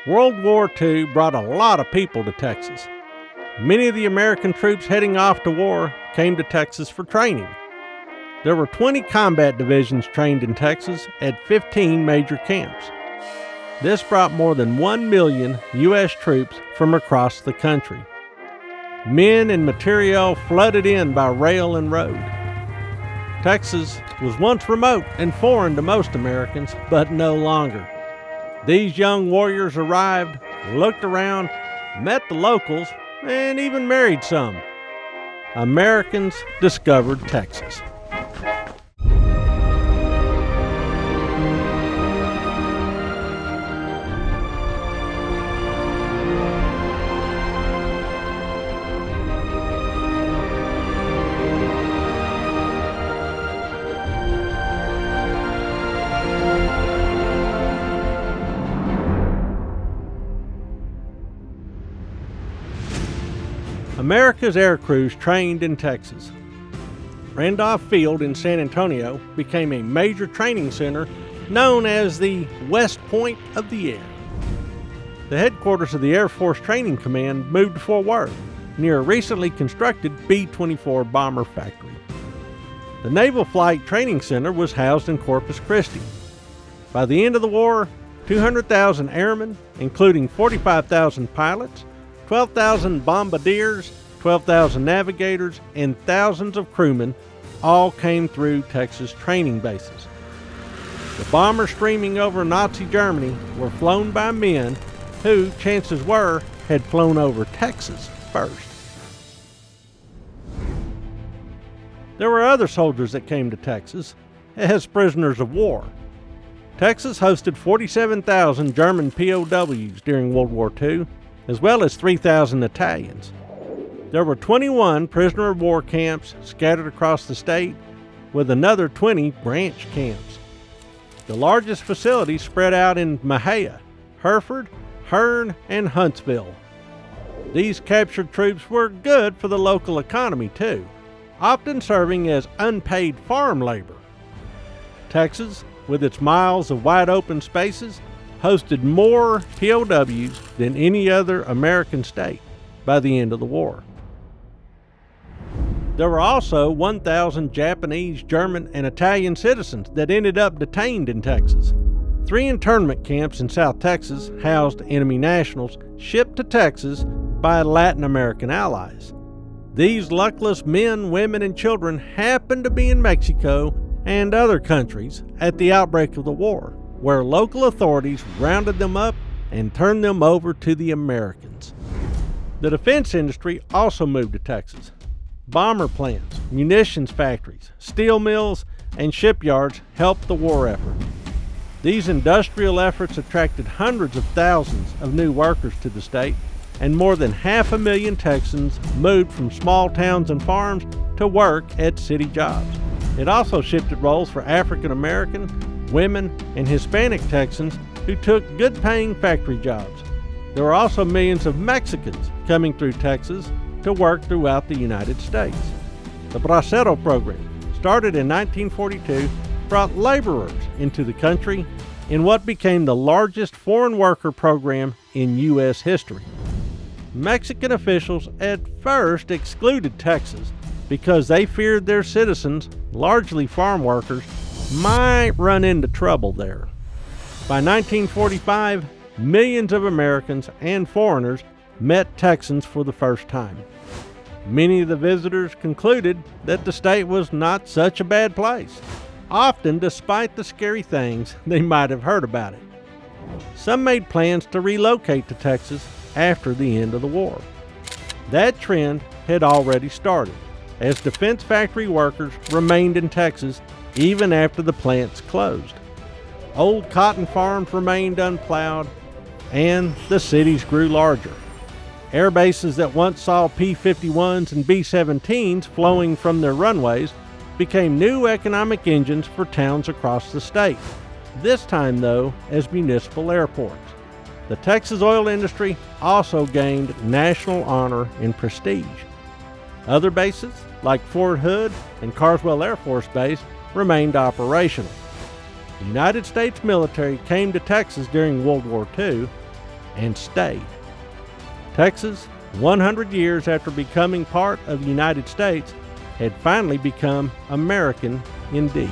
World War II brought a lot of people to Texas. Many of the American troops heading off to war came to Texas for training. There were 20 combat divisions trained in Texas at 15 major camps. This brought more than 1 million U.S. troops from across the country. Men and materiel flooded in by rail and road. Texas was once remote and foreign to most Americans, but no longer. These young warriors arrived, looked around, met the locals, and even married some. Americans discovered Texas. America's air crews trained in Texas. Randolph Field in San Antonio became a major training center known as the West Point of the Air. The headquarters of the Air Force Training Command moved to Fort Worth, near a recently constructed B-24 bomber factory. The Naval Flight Training Center was housed in Corpus Christi. By the end of the war, 200,000 airmen, including 45,000 pilots, 12,000 bombardiers, 12,000 navigators, and thousands of crewmen all came through Texas training bases. The bombers streaming over Nazi Germany were flown by men who, chances were, had flown over Texas first. There were other soldiers that came to Texas as prisoners of war. Texas hosted 47,000 German POWs during World War II, as well as 3,000 Italians. There were 21 prisoner of war camps scattered across the state, with another 20 branch camps. The largest facilities spread out in Mahia, Hereford, Hearne, and Huntsville. These captured troops were good for the local economy too, often serving as unpaid farm labor. Texas, with its miles of wide open spaces, hosted more POWs than any other American state by the end of the war. There were also 1,000 Japanese, German, and Italian citizens that ended up detained in Texas. 3 internment camps in South Texas housed enemy nationals shipped to Texas by Latin American allies. These luckless men, women, and children happened to be in Mexico and other countries at the outbreak of the war, where local authorities rounded them up and turned them over to the Americans. The defense industry also moved to Texas. Bomber plants, munitions factories, steel mills, and shipyards helped the war effort. These industrial efforts attracted hundreds of thousands of new workers to the state, and more than 500,000 Texans moved from small towns and farms to work at city jobs. It also shifted roles for African American, women, and Hispanic Texans who took good-paying factory jobs. There were also millions of Mexicans coming through Texas to work throughout the United States. The Bracero program, started in 1942, brought laborers into the country in what became the largest foreign worker program in U.S. history. Mexican officials at first excluded Texas because they feared their citizens, largely farm workers, might run into trouble there. By 1945, millions of Americans and foreigners met Texans for the first time. Many of the visitors concluded that the state was not such a bad place, often despite the scary things they might have heard about it. Some made plans to relocate to Texas after the end of the war. That trend had already started, as defense factory workers remained in Texas even after the plants closed. Old cotton farms remained unplowed, and the cities grew larger. Air bases that once saw P-51s and B-17s flowing from their runways became new economic engines for towns across the state, this time, though, as municipal airports. The Texas oil industry also gained national honor and prestige. Other bases, like Fort Hood and Carswell Air Force Base, remained operational. The United States military came to Texas during World War II, and stayed. Texas, 100 years after becoming part of the United States, had finally become American indeed.